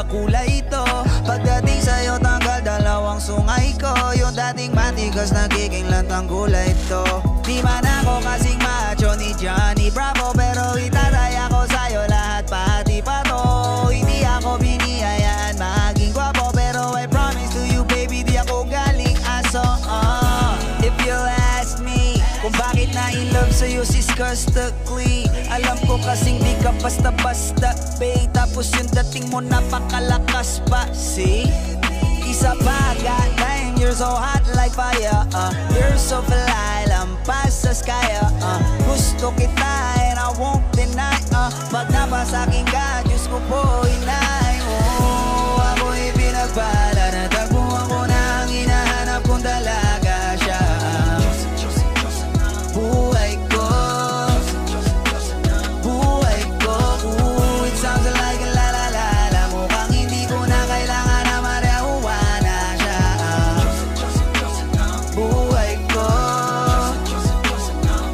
kulay ito. Pagdating sa'yo tanggal dalawang sungay ko. Yung dating matigas nagiging lantang kulay ito. Di man ako kasing macho ni Johnny Bravo, pero itataya ko sa'yo lahat pati pa to. Hindi ako biniyayaan maging gwapo, pero I promise to you baby di ako galing aso. If you ask me kung bakit na-in-love sa'yo sis Custically, alam ko kasing di ka basta-basta babe. Tapos yung dating mo napakalakas pa. See? Isa pa, goddamn, you're so hot like fire. You're so fly, lampas sa sky. Gusto kita and I won't deny. Pag napasakin ka, Diyos ko po inay. Oh, ako'y pinagpala, natagpuan ko na ang hinahanap kong dalaga siya. Buhay ko, buhay ko. Ooh, it sounds like a la-la-la-la. Mukhang hindi ko na kailangan na marihuana siya. Buhay ko,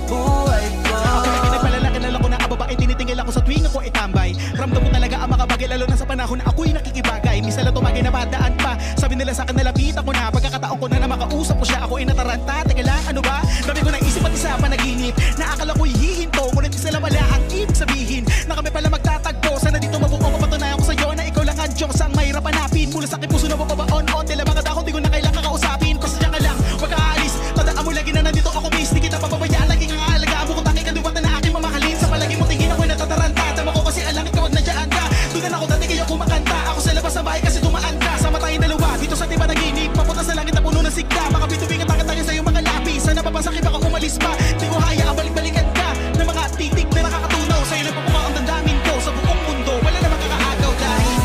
buhay ko. Ako'y pinagpalalaki na lang ko na ang babae, tinitingil ako sa tuwing ako itambay. Ramdam ko talaga ang makabagay, lalo na sa panahon na ako'y nakikibagay. Misa lang tumagay na padaan pa, sabi nila sa akin nalapitan ko na. Pagkakataon ko na makausap ko siya, ako'y nataranta. Teka lang, ano ba? Dami ko naisip at isa panaginip na akala ko'y hihinto, ngunit isa lang wala ang ibig sabihin na kami pala magtatagpo. Sana dito mabuo mapatunayan ko sa'yo na ikaw lang ang Diyos ang mahirap hanapin. Mula sa aking puso na mapabaon-on, tila mga dahon di ko na kailangan kakausapin. Basta diyan ka lang, wag ka aalis, tandaan mo lagi na nandito ako miss. Di kita papabayaan, laging ang aalagaan mo kung tanging kaliwatan na aking mamahalin. Sa palagi mo tingin ako'y natataranta, tama ko kasi alam ikaw wag nandiyan ka. Doon na ako dati kayo kumakanta, ako sa labas ng bahay kasi tumaan ka. Sama tayong dalawa, dito sa tiba naginip, papunta sa langit na puno ng sigla. Mga bituin at takot-takot sa'yo mga lapis, sana papasakit baka umalis pa. Di ko hayaan balik-balikan ka ng mga titik na nakakatunaw. Sa'yo nagpapukha ang damdamin ko sa buong mundo, wala namang kakaagaw dahil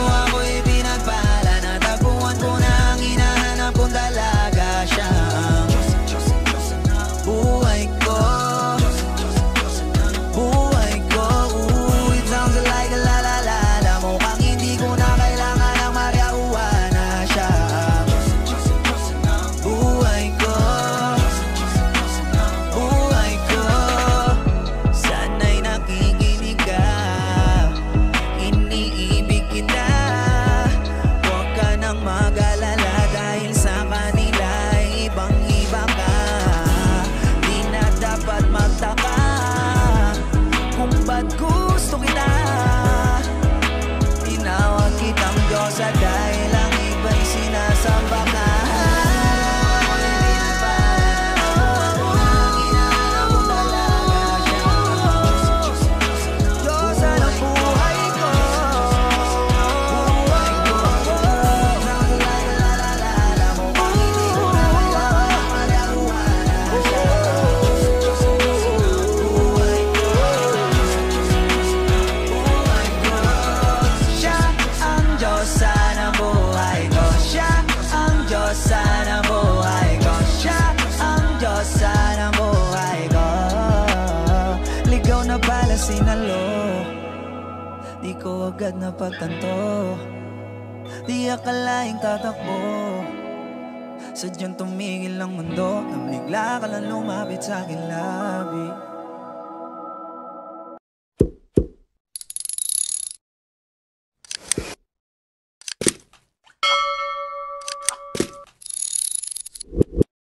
ako'y pinagpala, natagpuan ko na ang hinahanap kong dalaga siya. Buhay ko, buhay ko. Ooh, it sounds like a la-la-la-la. Mukhang hindi ko na kailangan ng marihuana siya. Buhay ko, buhay ko. Sana'y nakikinig ka, iniibig kita. Huwag ka nang mag-alala dahil sa kanila ay ibang-iba ka. Di na dapat magtaka kung ba't gusto kita. Tinawag kitang Diyosa dahil ang iba'y sinasamba ka. Diyosa ng buhay ko, buhay ko. Sounds like a la-la-la-la. Mukhang hindi ko na kailangan marihuana siya. Buhay ko, buhay ko. Siya ang Diyosa ng buhay ko. Siya ang Diyosa ng buhay ko. Siya ang Diyosa ng buhay ko. Ligaw na pala sinalo, di ko agad napagtanto. Di akalaing tatakbo, sadyang tumigil ang mundo nang bigla ka lang lumapit sa akin labi.